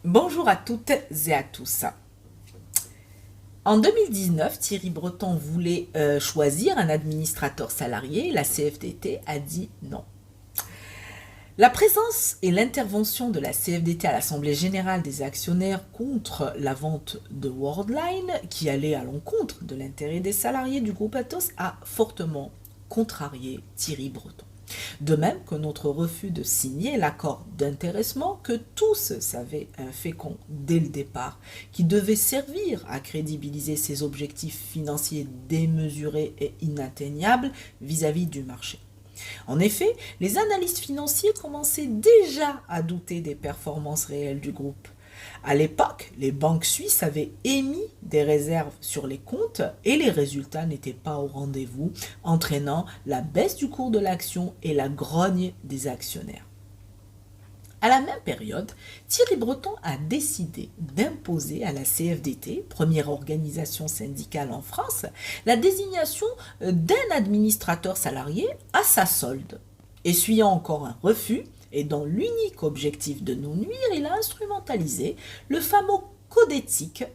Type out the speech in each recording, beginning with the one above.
Bonjour à toutes et à tous. En 2019, Thierry Breton voulait choisir un administrateur salarié. La CFDT a dit non. La présence et l'intervention de la CFDT à l'Assemblée générale des actionnaires contre la vente de Worldline, qui allait à l'encontre de l'intérêt des salariés du groupe Atos, a fortement contrarié Thierry Breton. De même que notre refus de signer l'accord d'intéressement que tous savaient fécond dès le départ, qui devait servir à crédibiliser ses objectifs financiers démesurés et inatteignables vis-à-vis du marché. En effet, les analystes financiers commençaient déjà à douter des performances réelles du groupe. À l'époque, les banques suisses avaient émis des réserves sur les comptes et les résultats n'étaient pas au rendez-vous, entraînant la baisse du cours de l'action et la grogne des actionnaires. À la même période, Thierry Breton a décidé d'imposer à la CFDT, première organisation syndicale en France, la désignation d'un administrateur salarié à sa solde. Essuyant encore un refus, et dans l'unique objectif de nous nuire, il a instrumentalisé le fameux code éthique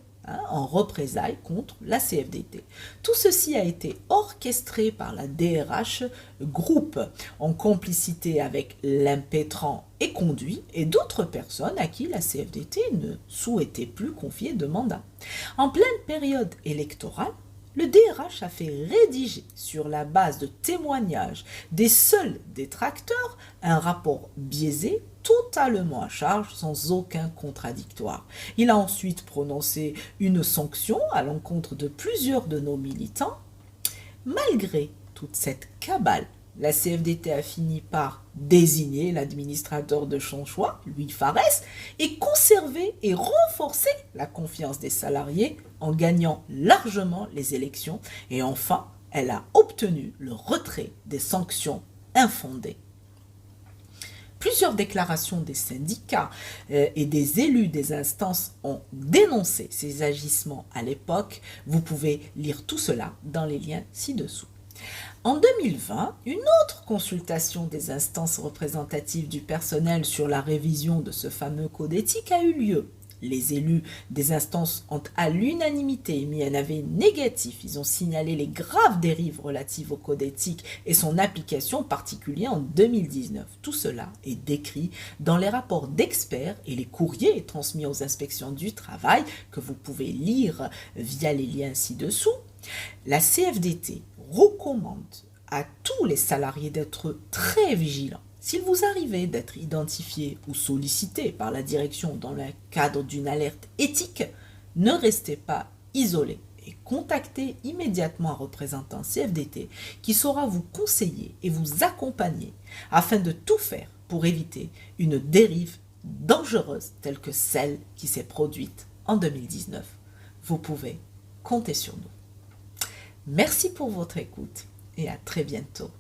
en représailles contre la CFDT. Tout ceci a été orchestré par la DRH Group en complicité avec l'impétrant et conduit et d'autres personnes à qui la CFDT ne souhaitait plus confier de mandat. En pleine période électorale, le DRH a fait rédiger sur la base de témoignages des seuls détracteurs un rapport biaisé totalement à charge sans aucun contradictoire. Il a ensuite prononcé une sanction à l'encontre de plusieurs de nos militants. Malgré toute cette cabale, la CFDT a fini par désigner l'administrateur de son choix, Louis Farès, et conserver et renforcer la confiance des salariés en gagnant largement les élections. Et enfin, elle a obtenu le retrait des sanctions infondées. Plusieurs déclarations des syndicats et des élus des instances ont dénoncé ces agissements à l'époque. Vous pouvez lire tout cela dans les liens ci-dessous. En 2020, une autre consultation des instances représentatives du personnel sur la révision de ce fameux code éthique a eu lieu. Les élus des instances ont à l'unanimité émis un avis négatif. Ils ont signalé les graves dérives relatives au code éthique et son application particulière en 2019. Tout cela est décrit dans les rapports d'experts et les courriers transmis aux inspections du travail que vous pouvez lire via les liens ci-dessous. La CFDT recommande à tous les salariés d'être très vigilants. S'il vous arrivait d'être identifié ou sollicité par la direction dans le cadre d'une alerte éthique, ne restez pas isolé et contactez immédiatement un représentant CFDT qui saura vous conseiller et vous accompagner afin de tout faire pour éviter une dérive dangereuse telle que celle qui s'est produite en 2019. Vous pouvez compter sur nous. Merci pour votre écoute et à très bientôt.